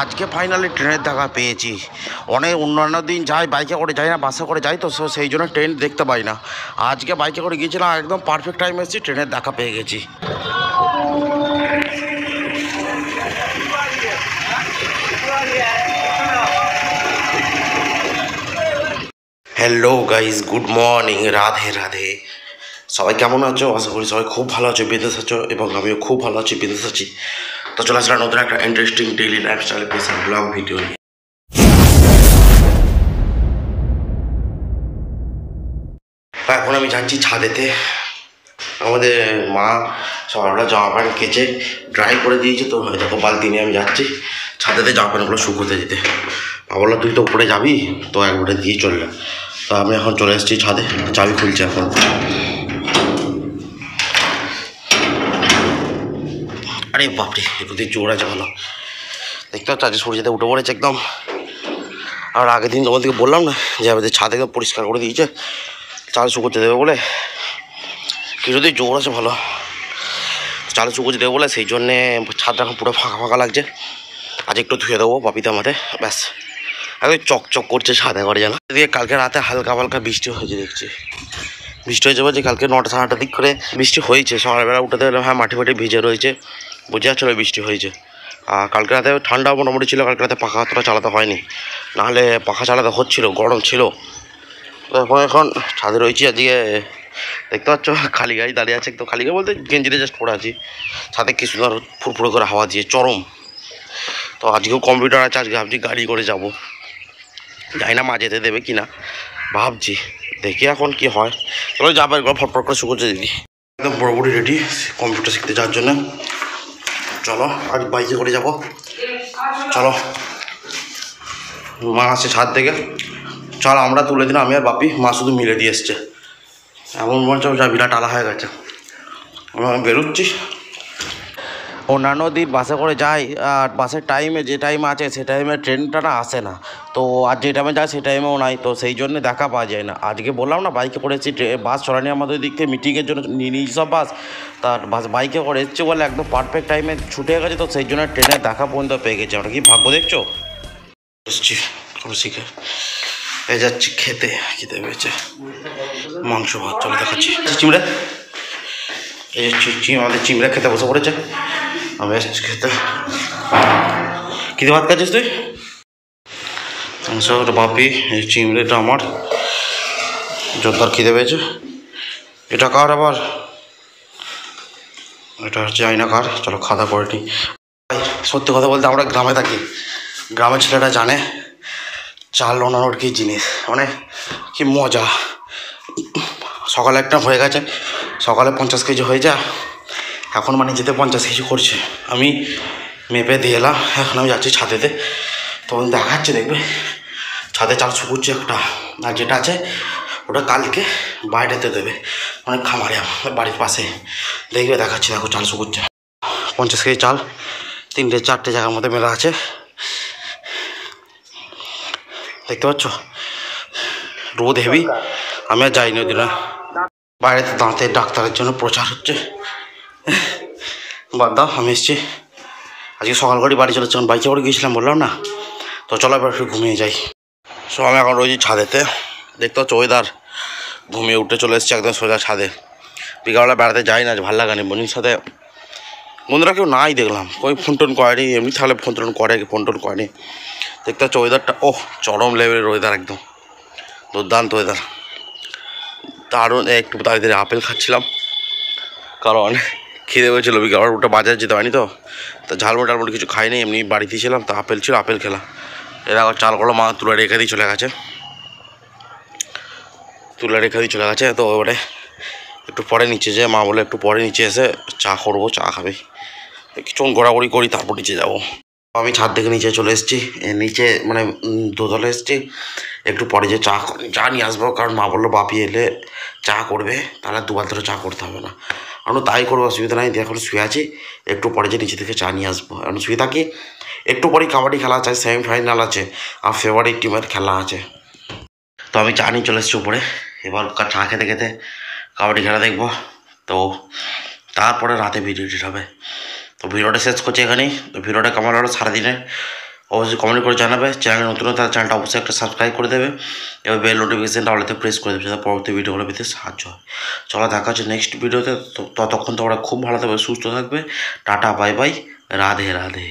আজকে ফাইনালি ট্রেনের দেখা পেয়েছি। অনেক অন্যান্য দিন যাই বাইকে করে যাই না, বাসে করে যাই, তো সেই জন্য ট্রেন দেখতে পাই না। আজকে বাইকে করে গিয়েছিলাম, একদম পারফেক্ট টাইম এসেছি, ট্রেনের দেখা পেয়ে গেছি। Hello guys, good morning, Radhe Radhe. সবাই কেমন আছো? আশা করি সবাই খুব ভালো আছো, বিদেশ আছো, এবং আমিও খুব ভালো আছি, বিদেশ আছি। তো চলে আসলাম নতুন একটা interesting daily lifestyle base blog video নিয়ে। এখন আমি যাচ্ছি ছাদেতে। আমাদের মা সকালবেলা জামা প্যান্ট কেচে ড্রাই করে দিয়েছে, তো দেখো বালতি নিয়ে আমি যাচ্ছি ছাদেতে জামা প্যান্টগুলো শুকোতে দিতে। বললো তুই তো উপরে যাবি, তো একবারে দিয়ে চললাম। তো আমি এখন চলে এসেছি ছাদে, চাবি খুলছে এখন। আরে বাপরে, একটু দিয়ে জোর আছে ভালো, দেখতে পাচ্ছ আজকে সূর্যতে উঠে পড়েছে একদম। আর আগের দিন তোমাদেরকে বললাম না যে আমাদের ছাদ একদম পরিষ্কার করে দিয়েছে চাল শুকোতে দেবে বলে, কিছুতেই জোর আছে ভালো, চাল শুকোতে দেবে বলে, সেই জন্যে ছাদটা এখন পুরো ফাঁকা ফাঁকা লাগছে। আজ একটু ধুয়ে দেবো বাপিতে আমাদের, ব্যাস একদম চকচক করছে ছাদে করে যেন। এদিকে কালকে রাতে হালকা হালকা বৃষ্টি হয়েছে, দেখছি বৃষ্টি হয়েছে বলছে কালকে 9টা সাড়ে 8টার দিক করে বৃষ্টি হয়েছে। সকালবেলা উঠে দেখলাম হ্যাঁ মাটি ফাটি ভিজে রয়েছে, বোঝা যাচ্ছিলো বৃষ্টি হয়েছে। আর কালকে রাতে ঠান্ডা মোটামুটি ছিল, কালকে রাতে পাখা অতটা চালাতে হয়নি, নাহলে পাখা চালাতে হচ্ছিলো, গরম ছিল। তারপর এখন ছাদে রয়েছি। আজকে দেখতে পাচ্ছ খালি গাড়ি দাঁড়িয়ে আছে, তো খালি গাড়ি বলতে গেঞ্জিতে জাস্ট পড়ে আছি। ছাদে কি সুন্দর ফুরফুরে করে হাওয়া দিয়ে চরম। তো আজকেও কম্পিউটার আছে, আজকে ভাবছি গাড়ি করে যাব, জানি না মা যেতে দেবে কি না, ভাবছি দেখি এখন কি হয়। চলো যাবো একবার ফটফট করে শুকোতে দিদি। একদম পুরোপুরি রেডি কম্পিউটার শিখতে যাওয়ার জন্য। চলো আজ বাইকে করে যাব, চলো। মা আসছে ছাদ থেকে, চল আমরা তুলে দিলাম, আমি আর বাপি, মা শুধু মিলে দিয়ে এসছে। এমন মনে হচ্ছে যা বিরাট আলা হয়ে গেছে। আমি বেরোচ্ছি। অন্যান্য দিন বাসে করে যাই, আর বাসের টাইমে যে টাইম আছে সে টাইমে ট্রেনটা না আসে না, তো আর যে টাইমে যায় সে টাইমেও নাই, তো সেই জন্য দেখা পাওয়া যায় না। আজকে বললাম না বাইকে করে এসেছি, বাস চলানি আমাদের দিক থেকে মিটিংয়ের জন্য নিয়ে সব বাস, তার বাস বাইকে করে এসছে বলে একদম পারফেক্ট টাইমে ছুটে গেছে, তো সেই জন্য ট্রেনের দেখা পর্যন্ত পেয়ে গেছি আমরা। কি ভাগ্য দেখছো। এসছি শিখে এ যাচ্ছি খেতে, খেতে পেয়েছে মাংস ভাত, চলে দেখাচ্ছি। চিমড়ে, এই যে আমাদের চিমড়ে খেতে বসে পড়েছে, আমি এসছি খেতে। কী ভাত খাচ্ছিস তুই? মাংস বাপি, এই চিমড়েটা আমার, জোরদার খিদে পেয়েছে। এটা কার আবার? এটা হচ্ছে আইনা কার, চলো খাওয়া দাওয়া করে নিই। সত্যি কথা বলতে আমরা গ্রামে থাকি, গ্রামের ছেলেটা জানে চাল বানানোর কী জিনিস, মানে কি মজা। সকালে একটা হয়ে গেছে, সকালে 50 কেজি হয়ে যায়, এখন মানে যেতে 50 কেজি করছে। আমি মেপে দিয়ে এলাম, এখন আমি যাচ্ছি ছাদেতে, তখন দেখাচ্ছে দেখবে ছাদে চাল শুকুচ্ছে একটা, আর যেটা আছে ওটা কালকে বাইরেতে দেবে, মানে খামারে বাড়ির পাশে দেখবে, দেখাচ্ছি দেখো চাল শুকুচ্ছে। 50 কেজি চাল 3-4টে জায়গার মধ্যে মেলা আছে, দেখতে পাচ্ছ। রোদ হেভি, আমি আর যাইনি ওই দিন, বাইরেতে দাঁতের ডাক্তারের জন্য প্রচার হচ্ছে। বাদ দাও, আমি এসছি আজকে সকাল করে বাড়ি চলেছি, বাইকে করে গিয়েছিলাম বললাম না, তো চলো এবার একটু ঘুমিয়ে যাই। সো আমি এখন রয়েছি ছাদেতে, দেখতে পাচ্ছ ওয়েদার, ঘুমিয়ে উঠে চলে এসেছি একদম সোজা ছাদে। বিকালবেলা বেড়াতে যাই না, ভালো লাগানি বোনের সাথে, বন্ধুরা কেউ নাই দেখলাম, ওই ফোন টোন করেনি, এমনি তাহলে ফোন টোন করে, ফোন টোন করেনি। দেখতে পাচ্ছ ওয়েদারটা, ওহ চরম লেভেলের ওয়েদার, একদম দুর্দান্ত ওয়েদার, দারুণ। একটু তাড়াতাড়ি আপেল খাচ্ছিলাম, কারণ খিদে হয়েছিল, বিকাল ওটা বাজারে যেতে হয়নি, তো ঝালমুট টালমুট কিছু খাইনি, এমনি বাড়িতেই ছিলাম, তো আপেল ছিল, আপেল খেলাম। এরা চাল করলো, মা তুলে রেখে দিয়ে চলে গেছে, তো এবারে একটু পরে নিচে যে মা বলে একটু পরে নিচে এসে চা করবো, চা খাবে, কিছুক্ষণ ঘোরাঘুরি করি তারপর নিচে যাবো। আমি ছাদ থেকে নিচে চলে এসেছি, নিচে মানে দোতলে এসেছি, একটু পরে যে চা নিয়ে আসবো, কারণ মা বললো বাপি এলে চা করবে, তাহলে দুবার ধরে চা করতে হবে না। আমি তাই করবো, অসুবিধা নাই। এখন শুয়ে আছি, একটু পরে যে নিচে থেকে চা নিয়ে আসবো, এখন শুয়ে থাকি। একটু পরেই কাবাডি খেলা আছে, সেমিফাইনাল আছে, আর ফেভারিট টিমের খেলা আছে, তো আমি চা নিয়ে চলে এসেছি উপরে। এবার চা খেতে খেতে কাবাডি খেলা দেখবো, তো তারপরে রাতে ভিডিও এডিট হবে। তো ভিডিওটা শেষ করছি এখানেই। তো ভিডিওটা কেমন হলো সারাদিনে অবশ্যই কমেন্ট করে জানাবে। চ্যানেল নতুন তার চ্যানেলটা অবশ্যই একটা সাবস্ক্রাইব করে দেবে, এবার বেল নোটিফিকেশানটা অলরেডি প্রেস করে দেবে, যাতে পরবর্তী ভিডিওগুলো পেতে সাহায্য হয়। চলো দেখা হচ্ছে নেক্সট ভিডিওতে, ততক্ষণ তোমরা খুব ভালো থাকবে, সুস্থ থাকবে। Tata, bye bye, Radhe Radhe.